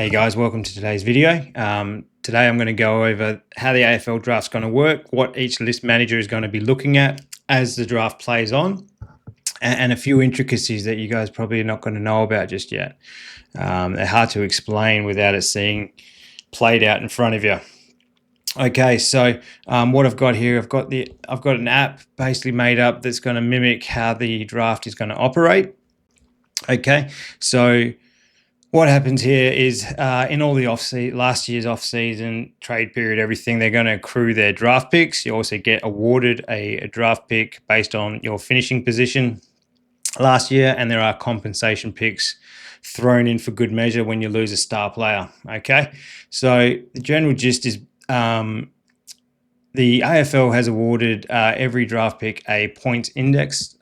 Hey guys, welcome to today's video. Today I'm going to go over how the AFL draft's going to work, what each list manager is going to be looking at as the draft plays on, and a few intricacies that you guys probably are not going to know about just yet. They're hard to explain without it seeing played out in front of you. Okay, so what I've got here, I've got an app basically made up that's going to mimic how the draft is going to operate. Okay, so what happens here is in all the last year's off-season trade period, everything, they're going to accrue their draft picks. You also get awarded a draft pick based on your finishing position last year, and there are compensation picks thrown in for good measure when you lose a star player. Okay, so the general gist is the AFL has awarded every draft pick a points index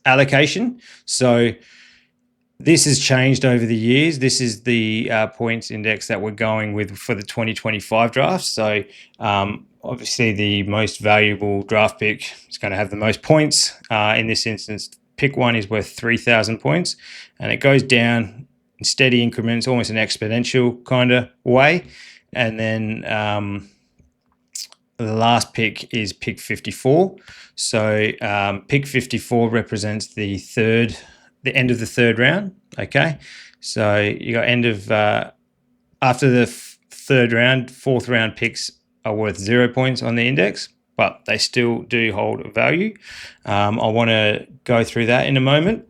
allocation. So this has changed over the years. This is the points index that we're going with for the 2025 draft. So obviously the most valuable draft pick is going to have the most points. In this instance, pick one is worth 3,000 points, and it goes down in steady increments, almost an exponential kind of way. And then the last pick is pick 54. So pick 54 represents the end of the third round. Okay, so you got after the third round, fourth round picks are worth 0 points on the index, but they still do hold value. I want to go through that in a moment.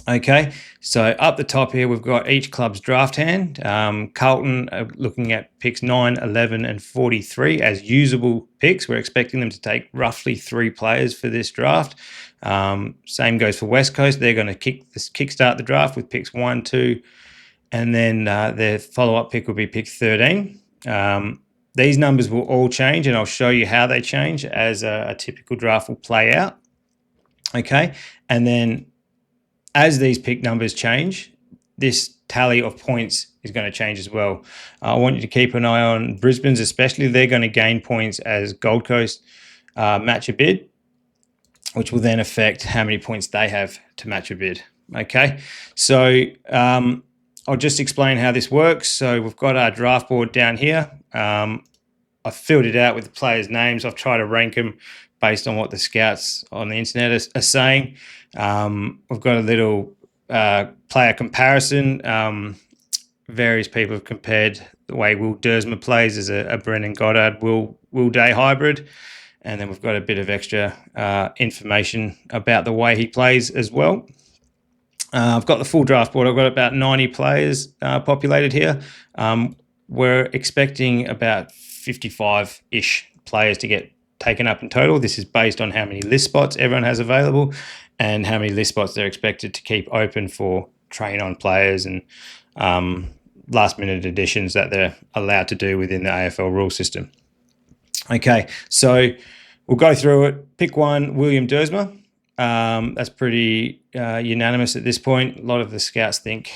Okay, so up the top here, we've got each club's draft hand. Carlton are looking at picks 9, 11, and 43 as usable picks. We're expecting them to take roughly 3 players for this draft. Same goes for West Coast. They're going to kickstart the draft with picks 1, 2, and then their follow-up pick will be pick 13. These numbers will all change, and I'll show you how they change as a typical draft will play out. Okay, and then as these pick numbers change, this tally of points is going to change as well. I want you to keep an eye on Brisbane's especially. They're going to gain points as Gold Coast match a bid, which will then affect how many points they have to match a bid. Okay, so I'll just explain how this works. So we've got our draft board down here. I've filled it out with the players' names. I've tried to rank them based on what the scouts on the internet are saying. We've got a little player comparison. Various people have compared the way Will Dersma plays as a Brendan Goddard Will Day hybrid. And then we've got a bit of extra information about the way he plays as well. I've got the full draft board. I've got about 90 players populated here. We're expecting about 55-ish players to get taken up in total. This is based on how many list spots everyone has available and how many list spots they're expected to keep open for train-on players and last-minute additions that they're allowed to do within the AFL rule system. Okay, so we'll go through it. Pick 1, William Dersma. That's pretty unanimous at this point. A lot of the scouts think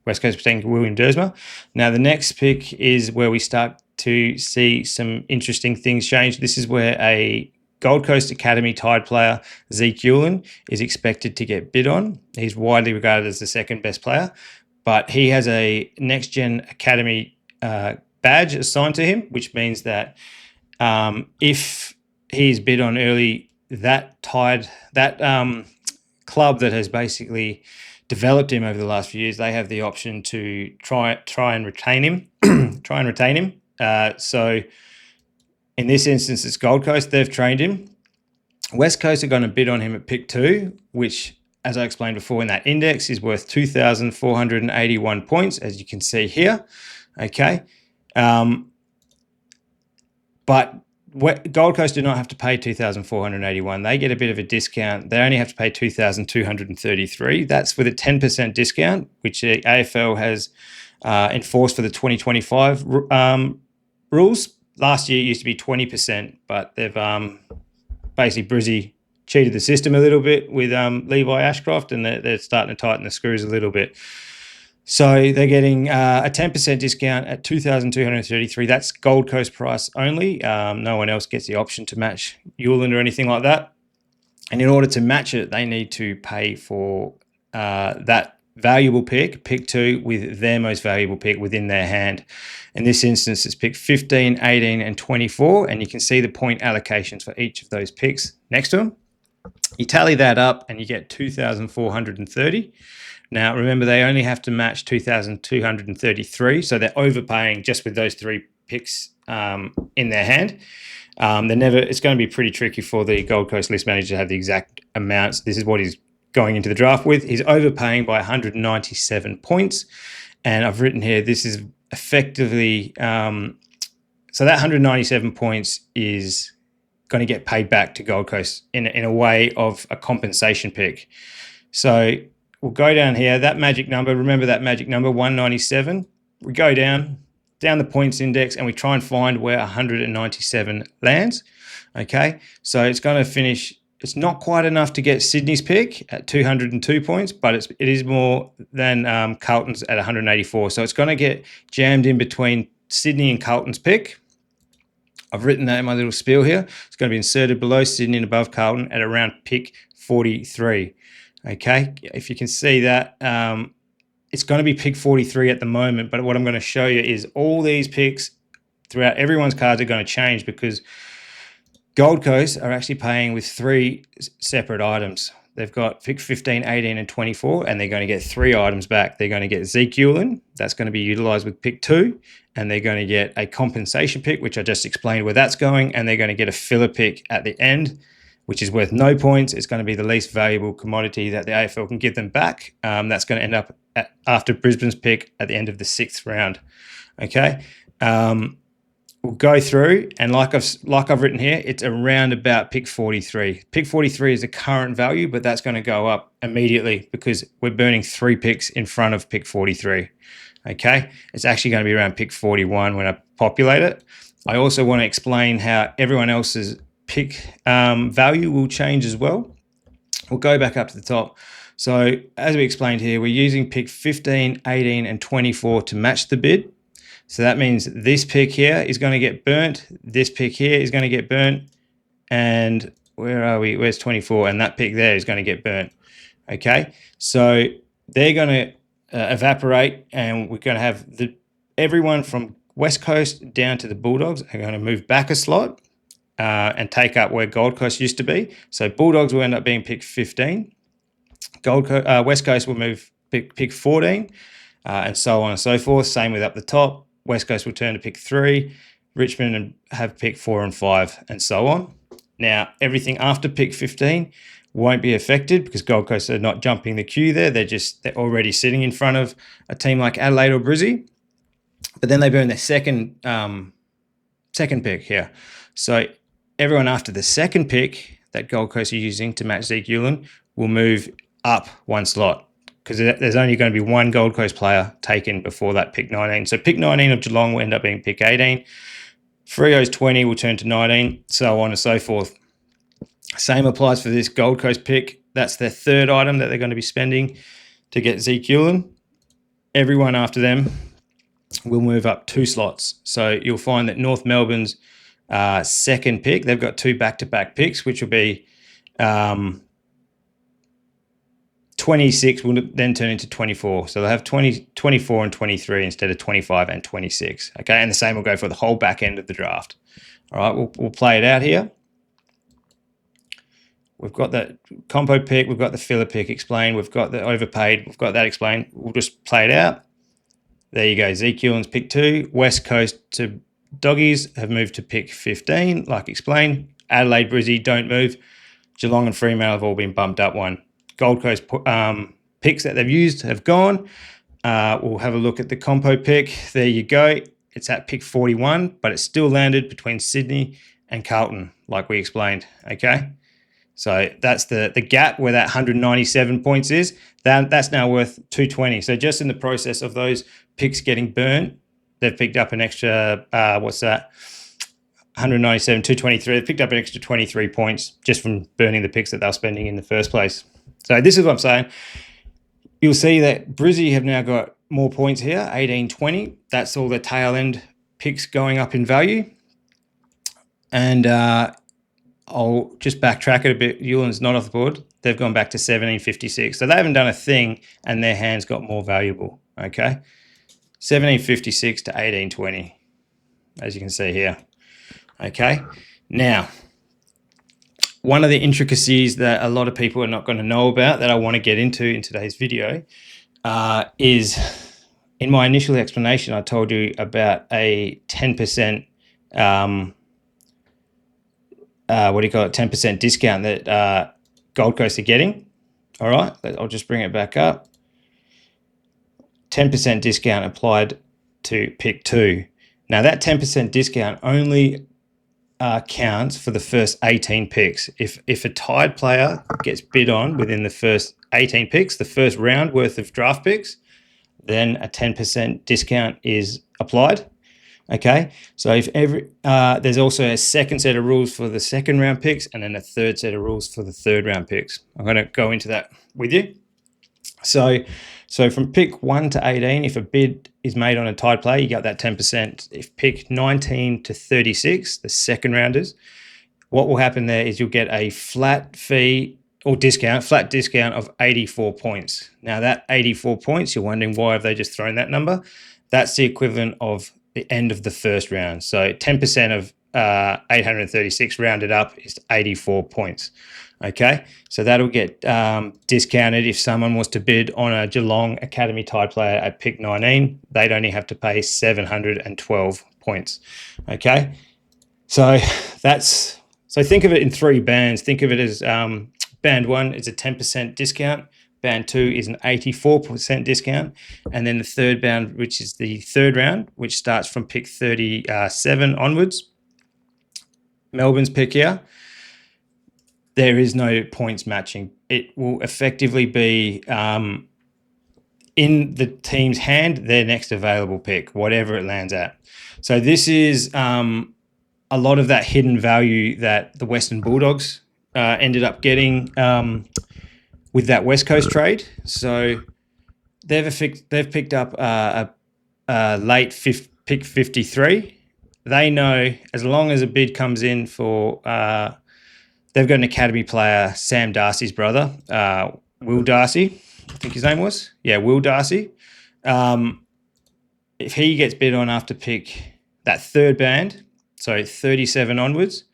West Coast think William Dersma. Now, the next pick is where we start to see some interesting things change. This is where a Gold Coast Academy tied player, Zeke Hewlin, is expected to get bid on. He's widely regarded as the second best player, but he has a Next Gen Academy badge assigned to him, which means that if he's bid on early, that club that has basically developed him over the last few years, they have the option to try and retain him. So in this instance, it's Gold Coast. They've trained him. West Coast are going to bid on him at pick 2, which, as I explained before in that index, is worth 2,481 points, as you can see here. Okay. But Gold Coast do not have to pay 2,481. They get a bit of a discount. They only have to pay 2,233. That's with a 10% discount, which the AFL has enforced for the 2025 rules. Last year it used to be 20%, but they've basically Brizzy cheated the system a little bit with Levi Ashcroft, and they're starting to tighten the screws a little bit. So they're getting a 10% discount at 2,233. That's Gold Coast price only. No one else gets the option to match Hewlin or anything like that. And in order to match it, they need to pay for that valuable pick, pick 2, with their most valuable pick within their hand. In this instance, it's pick 15, 18, and 24, and you can see the point allocations for each of those picks next to them. You tally that up and you get 2,430. Now, remember, they only have to match 2,233, so they're overpaying just with those 3 picks in their hand. It's going to be pretty tricky for the Gold Coast list manager to have the exact amounts. This is what he's going into the draft with. He's overpaying by 197 points, and I've written here this is effectively so that 197 points is going to get paid back to Gold Coast in a way of a compensation pick. So we'll go down here. That magic number, remember that magic number, 197. We go down the points index and we try and find where 197 lands. Okay, so it's going to finish. It's not quite enough to get Sydney's pick at 202 points, but it is more than Carlton's at 184. So it's going to get jammed in between Sydney and Carlton's pick. I've written that in my little spiel here. It's going to be inserted below Sydney and above Carlton at around pick 43. Okay, if you can see that, it's going to be pick 43 at the moment, but what I'm going to show you is all these picks throughout everyone's cards are going to change because Gold Coast are actually paying with 3 separate items. They've got pick 15, 18, and 24, and they're going to get 3 items back. They're going to get Zeke Ulen. That's going to be utilised with pick 2, and they're going to get a compensation pick, which I just explained where that's going, and they're going to get a filler pick at the end, which is worth no points. It's going to be the least valuable commodity that the AFL can give them back. That's going to end up after Brisbane's pick at the end of the 6th round. Okay, we'll go through, and like I've written here, it's around about pick 43. Pick 43 is the current value, but that's going to go up immediately because we're burning 3 picks in front of pick 43. Okay, it's actually going to be around pick 41 when I populate it. I also want to explain how everyone else's pick value will change as well. We'll go back up to the top. So as we explained here, we're using pick 15, 18, and 24 to match the bid. So that means this pick here is going to get burnt. This pick here is going to get burnt. And where are we? Where's 24? And that pick there is going to get burnt. Okay. So they're going to evaporate, and we're going to have everyone from West Coast down to the Bulldogs are going to move back a slot and take up where Gold Coast used to be. So Bulldogs will end up being pick 15. West Coast will move pick 14, and so on and so forth. Same with up the top. West Coast will turn to pick 3. Richmond and have pick 4 and 5, and so on. Now, everything after pick 15 won't be affected because Gold Coast are not jumping the queue there. They're already sitting in front of a team like Adelaide or Brizzy. But then they burn their second pick here. So everyone after the second pick that Gold Coast are using to match Zeke Ulen will move up 1 slot because there's only going to be 1 Gold Coast player taken before that pick 19. So pick 19 of Geelong will end up being pick 18. Freo's 20 will turn to 19, so on and so forth. Same applies for this Gold Coast pick. That's their 3rd item that they're going to be spending to get Zeke Ulen. Everyone after them will move up 2 slots. So you'll find that North Melbourne's second pick, they've got 2 back-to-back picks, which will be 26 will then turn into 24. So they'll have 24 and 23 instead of 25 and 26. Okay, and the same will go for the whole back end of the draft. All right, we'll play it out here. We've got the compo pick, we've got the filler pick explained, we've got the overpaid, we've got that explained. We'll just play it out. There you go, Zeke Ulen's pick 2. West Coast to Doggies have moved to pick 15, like explained. Adelaide, Brizzy don't move. Geelong and Fremantle have all been bumped up 1. Gold Coast picks that they've used have gone. We'll have a look at the compo pick. There you go. It's at pick 41, but it's still landed between Sydney and Carlton, like we explained. Okay, so that's the gap where that 197 points is. That's now worth 220. So just in the process of those picks getting burnt, they've picked up an extra, 197, 223. They've picked up an extra 23 points just from burning the picks that they're spending in the first place. So this is what I'm saying. You'll see that Brizzy have now got more points here, 18, 20. That's all the tail end picks going up in value. And I'll just backtrack it a bit. Ulen's not off the board. they've gone back to 1756. So they haven't done a thing, and their hands got more valuable. Okay, 1756 to 1820, as you can see here. Okay, now one of the intricacies that a lot of people are not going to know about that I want to get into in today's video is, in my initial explanation, I told you about a 10%, 10% discount that Gold Coast are getting. All right, I'll just bring it back up. 10% discount applied to pick 2. Now that 10% discount only counts for the first 18 picks. If a tied player gets bid on within the first 18 picks, the first round worth of draft picks, then a 10% discount is applied. Okay, so if there's also a second set of rules for the second round picks, and then a third set of rules for the third round picks. I'm going to go into that with you. So from pick 1 to 18, if a bid is made on a tied player, you got that 10%. If pick 19 to 36, the second rounders, what will happen there is you'll get a flat fee or flat discount of 84 points. Now that 84 points, you're wondering why have they just thrown that number? That's the equivalent of the end of the first round. So 10% of 836 rounded up is 84 points. Okay, so that'll get discounted if someone was to bid on a Geelong Academy tied player at pick 19. They'd only have to pay 712 points. Okay, so think of it in 3 bands. Think of it as band 1 is a 10% discount. Band 2 is an 84% discount. And then the third band, which is the third round, which starts from pick 37 onwards. Melbourne's pick here. There is no points matching. It will effectively be in the team's hand, their next available pick, whatever it lands at. So this is a lot of that hidden value that the Western Bulldogs ended up getting with that West Coast trade. So they've picked up a late pick 53. They know as long as a bid comes in for they've got an academy player, Sam Darcy's brother, Will Darcy, I think his name was. Yeah, Will Darcy. If he gets bid on after pick that third band, so 37 onwards,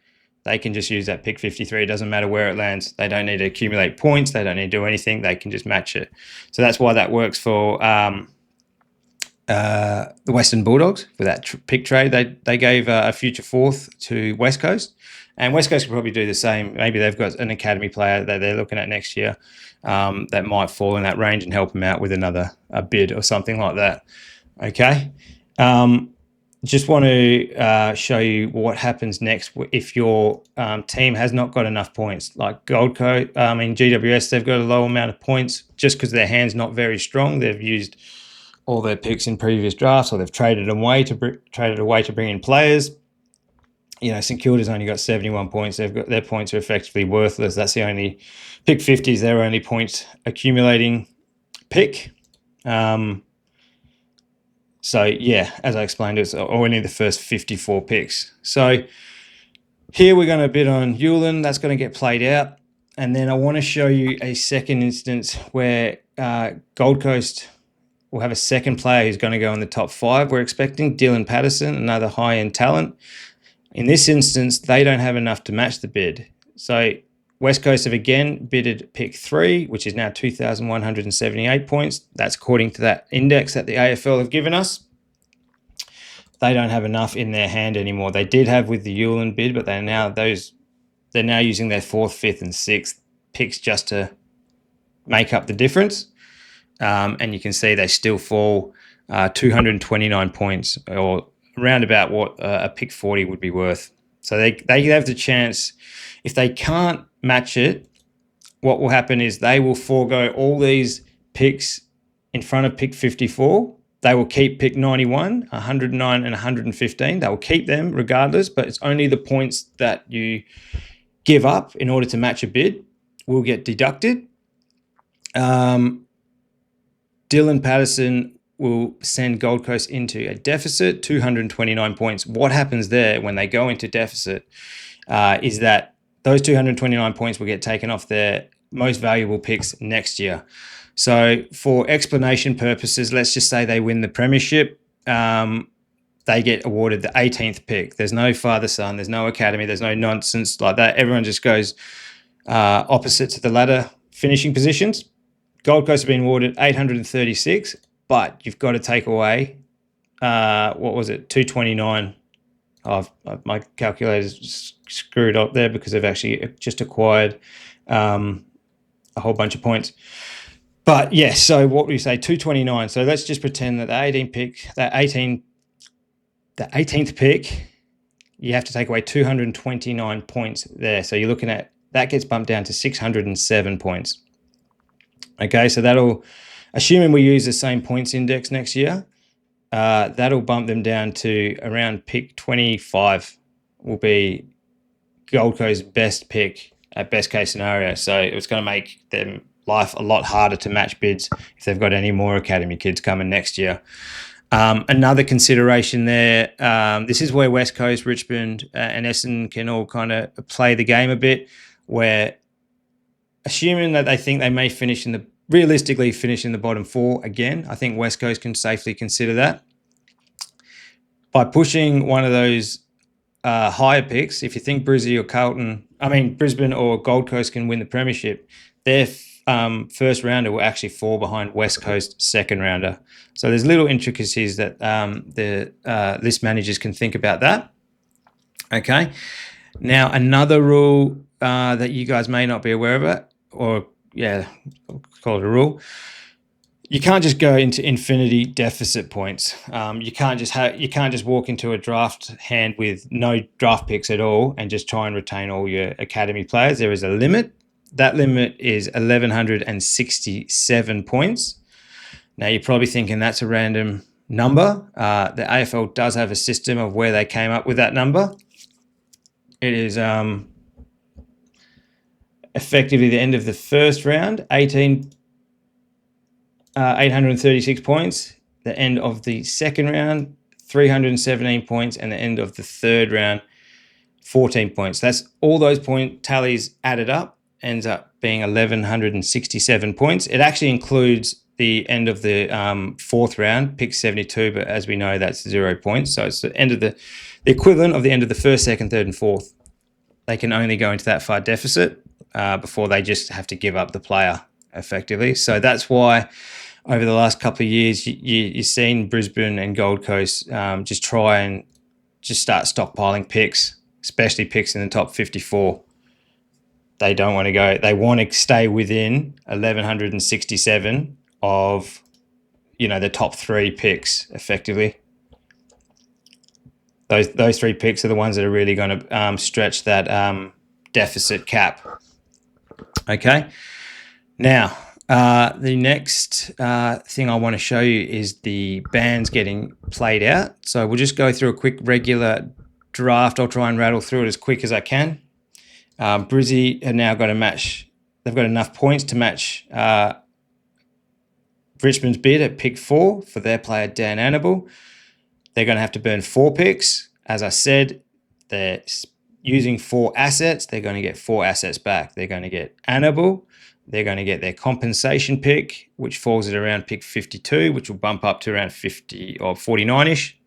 they can just use that pick 53. It doesn't matter where it lands. They don't need to accumulate points. They don't need to do anything. They can just match it. So that's why that works for the Western Bulldogs for that pick trade. They gave a future fourth to West Coast. And West Coast could probably do the same. Maybe they've got an academy player that they're looking at next year that might fall in that range and help them out with a bid or something like that. Okay. Just want to show you what happens next if your team has not got enough points. Like GWS, they've got a low amount of points just because their hand's not very strong. They've used all their picks in previous drafts, or they've traded away to bring in players. You know, St Kilda's only got 71 points. Their points are effectively worthless. That's the only pick 50 is their only point accumulating pick. So yeah, as I explained, it's only the first 54 picks. So here we're going to bid on Hewlin. That's going to get played out. And then I want to show you a second instance where Gold Coast will have a second player who's going to go in the top 5. We're expecting Dylan Patterson, another high-end talent. In this instance, they don't have enough to match the bid. So West Coast have again bidded pick 3, which is now 2,178 points. That's according to that index that the AFL have given us. They don't have enough in their hand anymore. They did have with the Hewlin bid, but they're now using their 4th, 5th, and 6th picks just to make up the difference. And you can see they still fall 229 points, or around about what a pick 40 would be worth. So they have the chance. If they can't match it, what will happen is they will forego all these picks in front of pick 54. They will keep pick 91, 109, and 115. They will keep them regardless, but it's only the points that you give up in order to match a bid will get deducted. Dylan Patterson will send Gold Coast into a deficit, 229 points. What happens there when they go into deficit is that those 229 points will get taken off their most valuable picks next year. So for explanation purposes, let's just say they win the premiership. They get awarded the 18th pick. There's no father son. There's no academy. There's no nonsense like that. Everyone just goes opposite to the ladder finishing positions. Gold Coast have been awarded 836, but you've got to take away, 229. My calculator's screwed up there because they've actually just acquired a whole bunch of points. But yes, so what we say, 229. So let's just pretend that the 18th pick, you have to take away 229 points there. So you're looking at, that gets bumped down to 607 points. Okay, so that'll, assuming we use the same points index next year, that'll bump them down to around pick 25 will be Gold Coast's best pick at best case scenario. So it's going to make them life a lot harder to match bids if they've got any more academy kids coming next year. Another consideration there, this is where West Coast, Richmond and Essendon can all kind of play the game a bit, where assuming that they think they may realistically finish in the bottom four again, I think West Coast can safely consider that. By pushing one of those higher picks, if you think Brisbane or Gold Coast can win the premiership, their first rounder will actually fall behind West Coast second rounder. So there's little intricacies that the list managers can think about that. Okay. Now, another rule that you guys may not be aware of it, or yeah, I'll call it a rule. You can't just go into infinity deficit points. You can't just walk into a draft hand with no draft picks at all and just try and retain all your academy players. There is a limit. That limit is 1,167 points. Now you're probably thinking that's a random number. The AFL does have a system of where they came up with that number. It is effectively the end of the first round, 836 points. The end of the second round, 317 points, and the end of the third round, 14 points. That's all those point tallies added up, ends up being 1,167 points. It actually includes the end of the fourth round, pick 72, but as we know, that's 0 points. So it's the end of the equivalent of the end of the first, second, third, and fourth. They can only go into that far deficit before they just have to give up the player effectively. So that's why over the last couple of years, you've seen Brisbane and Gold Coast just try and just start stockpiling picks, especially picks in the top 54. They don't want to go. They want to stay within 1,167 of, the top 3 picks effectively. Those 3 picks are the ones that are really going to stretch that deficit cap. Okay. Now, the next thing I want to show you is the bands getting played out. So we'll just go through a quick regular draft. I'll try and rattle through it as quick as I can. Brizzy have now got to match. They've got enough points to match Richmond's bid at pick 4 for their player Dan Annable. They're going to have to burn 4 picks. As I said, they're using 4 assets. They're going to get 4 assets back. They're going to get Annable. They're going to get their compensation pick, which falls at around pick 52, which will bump up to around 50 or 49-ish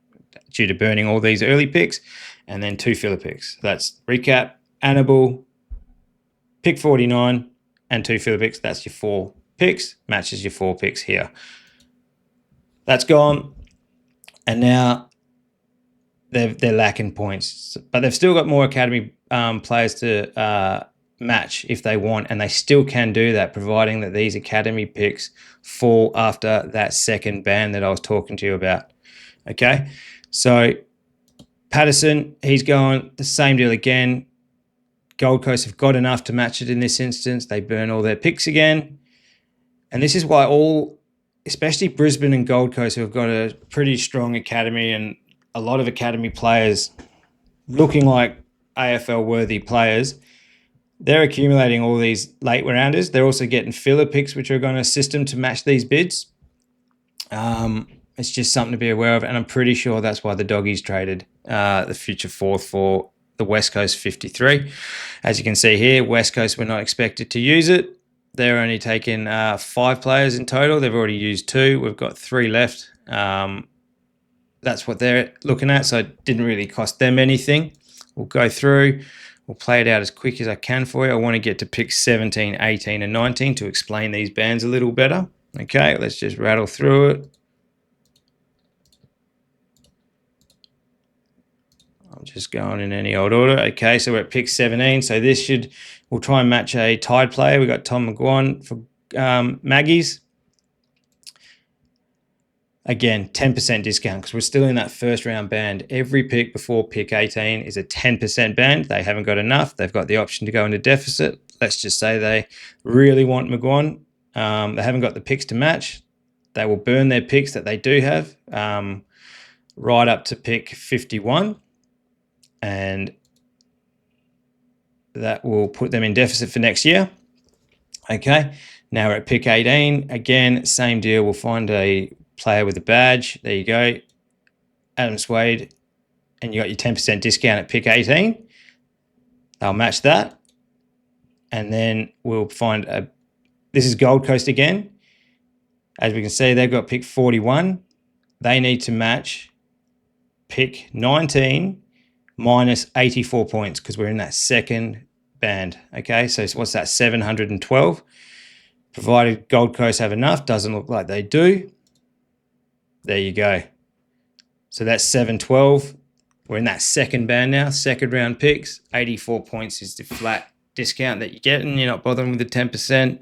due to burning all these early picks, and then 2 filler picks. So that's recap, Annable, pick 49, and 2 filler picks. That's your 4 picks, matches your 4 picks here. That's gone. And now they're lacking points, but they've still got more academy players to match if they want, and they still can do that, providing that these academy picks fall after that second ban that I was talking to you about. Okay, so Patterson, he's going the same deal again. Gold Coast have got enough to match it in this instance. They burn all their picks again, and this is why especially Brisbane and Gold Coast, who have got a pretty strong academy and a lot of academy players looking like AFL-worthy players, they're accumulating all these late rounders. They're also getting filler picks, which are going to assist them to match these bids. It's just something to be aware of, and I'm pretty sure that's why the Doggies traded the future 4th for the West Coast 53. As you can see here, West Coast were not expected to use it. They're only taking 5 players in total. They've already used 2. We've got 3 left. That's what they're looking at, so it didn't really cost them anything. We'll go through. We'll play it out as quick as I can for you. I want to get to pick 17, 18, and 19 to explain these bands a little better. Okay, let's just rattle through it. I'm just going in any old order. Okay, so we're at pick 17. So this we'll try and match a tied player. We've got Tom McGuan for Maggie's. Again, 10% discount because we're still in that first round band. Every pick before pick 18 is a 10% band. They haven't got enough. They've got the option to go into deficit. Let's just say they really want McGuan. They haven't got the picks to match. They will burn their picks that they do have right up to pick 51. And that will put them in deficit for next year. Okay, now we're at pick 18. Again, same deal. We'll find a player with a badge. There you go. Adam Swade. And you got your 10% discount at pick 18. They'll match that. And then we'll find this is Gold Coast again. As we can see, they've got pick 41. They need to match pick 19 minus 84 points because we're in that second band. Okay, so what's that? 712. Provided Gold Coast have enough, doesn't look like they do. There you go. So that's 712. We're in that second band now, second round picks. 84 points is the flat discount that you're getting. You're not bothering with the 10%.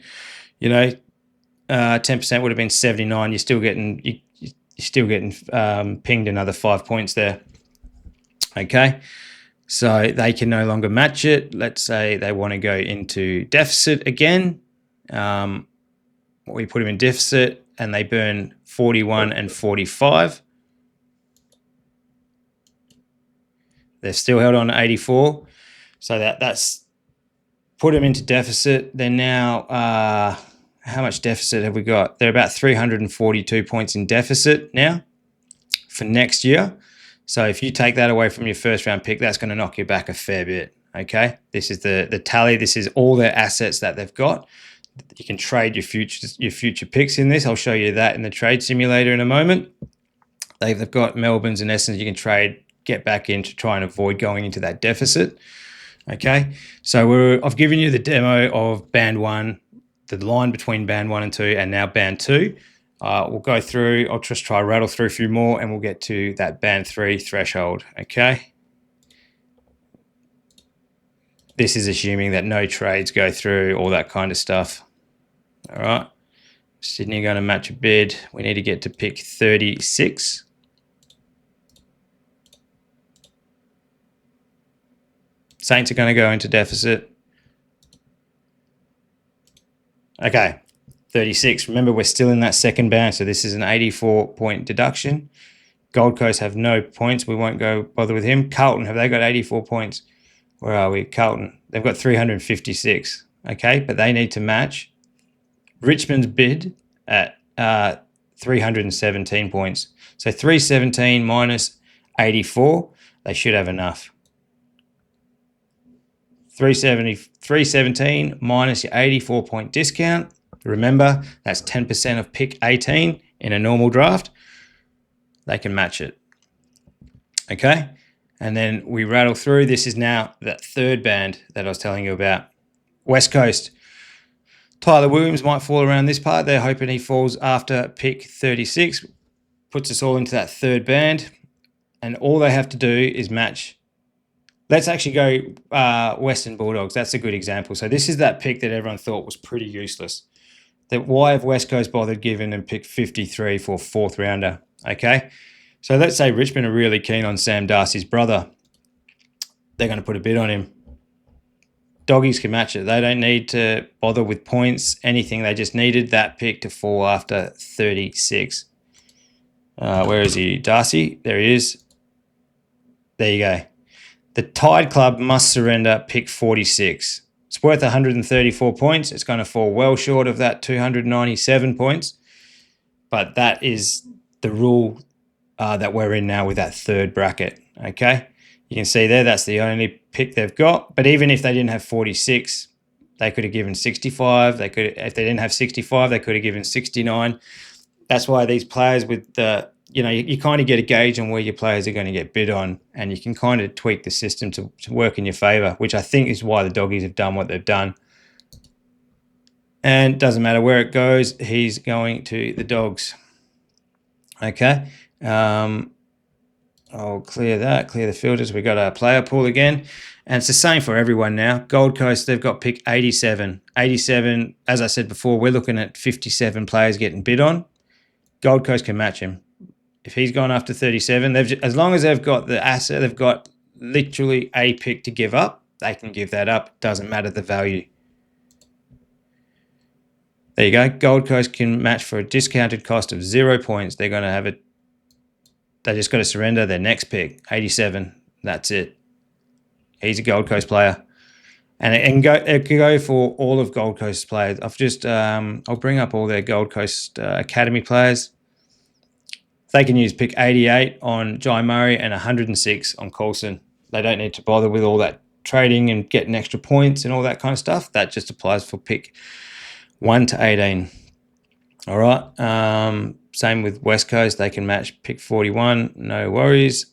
You know, 10% would have been 79. You're still getting pinged another 5 points there. Okay, so they can no longer match it. Let's say they want to go into deficit again. We put them in deficit and they burn 41 and 45. They're still held on 84. So that's put them into deficit. They're now, how much deficit have we got? They're about 342 points in deficit now for next year. So if you take that away from your first round pick, that's going to knock you back a fair bit. Okay, this is the tally. This is all their assets that they've got. You can trade your future picks in this. I'll show you that in the trade simulator in a moment. They've got Melbourne's and Essendon's you can trade, get back in to try and avoid going into that deficit. Okay, so I've given you the demo of band 1, the line between band 1 and 2, and now band 2. We'll go through. I'll just try rattle through a few more, and we'll get to that band 3 threshold. Okay. This is assuming that no trades go through, all that kind of stuff. All right. Sydney are going to match a bid. We need to get to pick 36. Saints are going to go into deficit. Okay, 36. Remember, we're still in that second band, so this is an 84-point deduction. Gold Coast have no points. We won't go bother with him. Carlton, have they got 84 points? Where are we? Carlton. They've got 356. Okay, but they need to match Richmond's bid at 317 points. So 317 minus 84, they should have enough. 317 minus your 84-point discount. Remember, that's 10% of pick 18 in a normal draft. They can match it. Okay? And then we rattle through. This is now that third band that I was telling you about. West Coast. Tyler Williams might fall around this part. They're hoping he falls after pick 36. Puts us all into that third band. And all they have to do is match. Let's actually go Western Bulldogs. That's a good example. So this is that pick that everyone thought was pretty useless. That why have West Coast bothered giving them pick 53 for a fourth rounder? Okay. So let's say Richmond are really keen on Sam Darcy's brother. They're going to put a bid on him. Doggies can match it. They don't need to bother with points, anything. They just needed that pick to fall after 36. Where is he? Darcy? There he is. There you go. The tied club must surrender pick 46. It's worth 134 points. It's going to fall well short of that 297 points. But that is the rule that we're in now with that third bracket. Okay, you can see there that's the only pick they've got. But even if they didn't have 46, they could have given 65. They could, if they didn't have 65, they could have given 69. That's why these players with the, you kind of get a gauge on where your players are going to get bid on, and you can kind of tweak the system to work in your favour, which I think is why the doggies have done what they've done. And it doesn't matter where it goes, he's going to the dogs. Okay. I'll clear that, clear the filters. We've got our player pool again. And it's the same for everyone now. Gold Coast, they've got pick 87. 87, as I said before, we're looking at 57 players getting bid on. Gold Coast can match him. If he's gone after 37, as long as they've got the asset, they've got literally a pick to give up, they can give that up. Doesn't matter the value. There you go. Gold Coast can match for a discounted cost of 0 points. They're going to have it. They just got to surrender their next pick, 87. That's it. He's a Gold Coast player. And it can go for all of Gold Coast players. I'll bring up all their Gold Coast Academy players. They can use pick 88 on Jai Murray and 106 on Coulson. They don't need to bother with all that trading and getting extra points and all that kind of stuff. That just applies for pick 1 to 18. All right. Same with West Coast. They can match pick 41. No worries.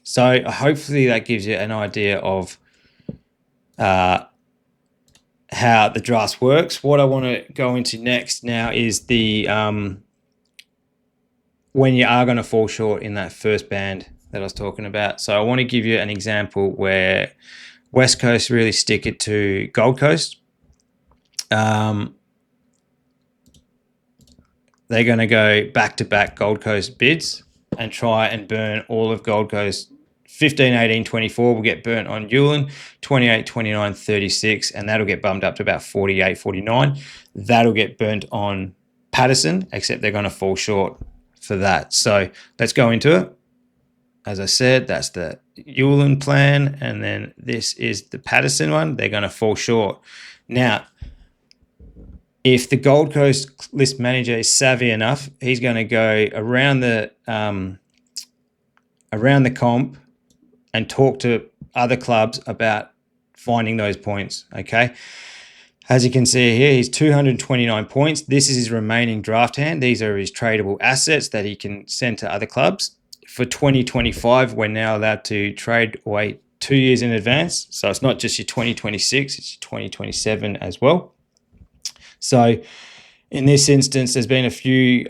So hopefully that gives you an idea of how the draft works. What I want to go into next now is the when you are going to fall short in that first band that I was talking about. So I want to give you an example where West Coast really stick it to Gold Coast. They're going to go back-to-back Gold Coast bids and try and burn all of Gold Coast. 15, 18, 24 will get burnt on Hewlin, 28, 29, 36, and that'll get bumped up to about 48, 49. That'll get burnt on Patterson, except they're going to fall short for that. So let's go into it. As I said, that's the Hewlin plan, and then this is the Patterson one. They're going to fall short. Now, if the Gold Coast list manager is savvy enough, he's going to go around the comp and talk to other clubs about finding those points. Okay. As you can see here, he's 229 points. This is his remaining draft hand. These are his tradable assets that he can send to other clubs. For 2025, we're now allowed to trade away 2 years in advance. So it's not just your 2026, it's your 2027 as well. So in this instance, there's been a few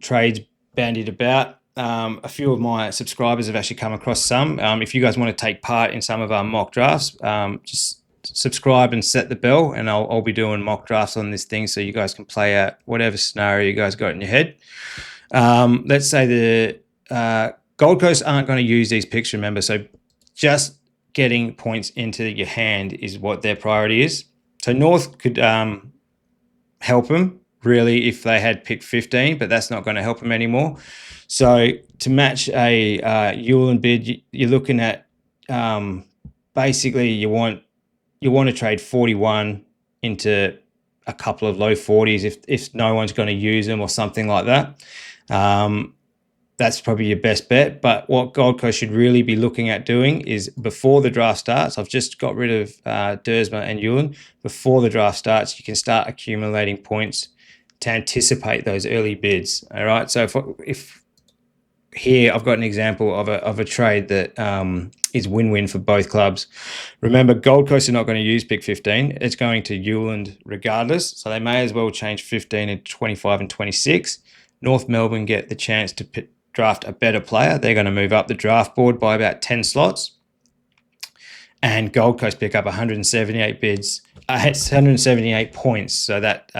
trades bandied about. A few of my subscribers have actually come across some. If you guys want to take part in some of our mock drafts, just subscribe and set the bell, and I'll be doing mock drafts on this thing so you guys can play out whatever scenario you guys got in your head. Let's say the Gold Coast aren't going to use these picks, remember, so just getting points into your hand is what their priority is. So North could help them really if they had pick 15, but that's not going to help them anymore. So to match a Hewlin bid, you're looking at basically you want to trade 41 into a couple of low 40s if no one's going to use them or something like that. That's probably your best bet. But what Gold Coast should really be looking at doing is before the draft starts, I've just got rid of Dersma and Hewlin. Before the draft starts, you can start accumulating points to anticipate those early bids. All right. So if here I've got an example of a trade that is win-win for both clubs. Remember, Gold Coast are not going to use pick 15. It's going to Hewlin regardless. So they may as well change 15 into 25 and 26. North Melbourne get the chance to draft a better player. They're going to move up the draft board by about 10 slots. And Gold Coast pick up 178 bids, 178 points. So that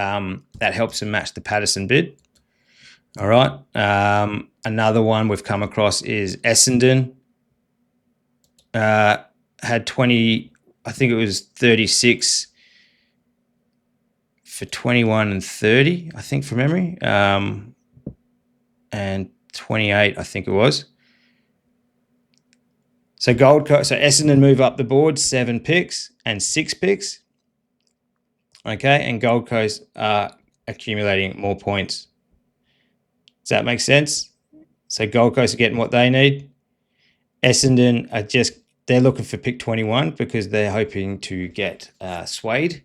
helps them match the Patterson bid. All right. Another one we've come across is Essendon. Had 20, I think it was 36 for 21 and 30, I think from memory. And 28, I think it was. So Essendon move up the board, 7 picks and 6 picks. Okay, and Gold Coast are accumulating more points. Does that make sense? So Gold Coast are getting what they need. Essendon are just they're looking for pick 21 because they're hoping to get Swade,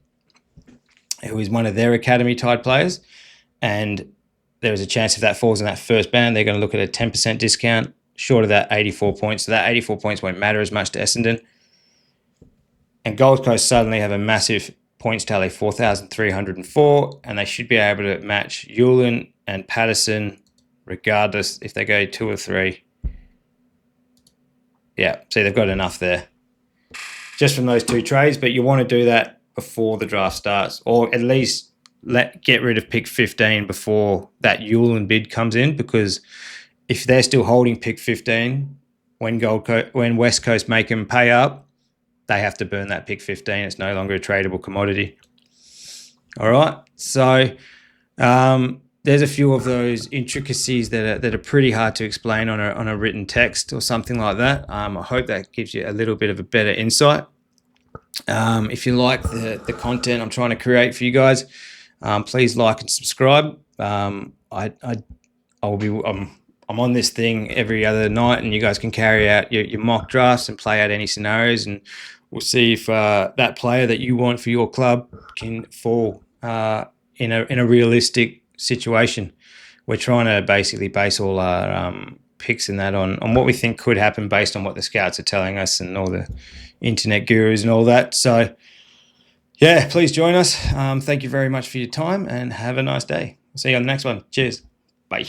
who is one of their academy tied players. And there is a chance if that falls in that first band, they're going to look at a 10% discount short of that 84 points. So that 84 points won't matter as much to Essendon. And Gold Coast suddenly have a massive points tally, 4,304, and they should be able to match Hewlin and Patterson regardless if they go 2 or 3. Yeah, see, they've got enough there just from those 2 trades, but you want to do that before the draft starts, or at least get rid of pick 15 before that Hewlin bid comes in, because if they're still holding pick 15, when West Coast make them pay up, they have to burn that pick 15. It's no longer a tradable commodity. All right, so there's a few of those intricacies that are pretty hard to explain on a written text or something like that. I hope that gives you a little bit of a better insight. If you like the content I'm trying to create for you guys, please like and subscribe. I'm on this thing every other night, and you guys can carry out your mock drafts and play out any scenarios, and we'll see if that player that you want for your club can fall in a realistic situation. We're trying to basically base all our picks in that on what we think could happen based on what the scouts are telling us and all the internet gurus and all that. So yeah, please join us. Thank you very much for your time and have a nice day. See you on the next one. Cheers. Bye.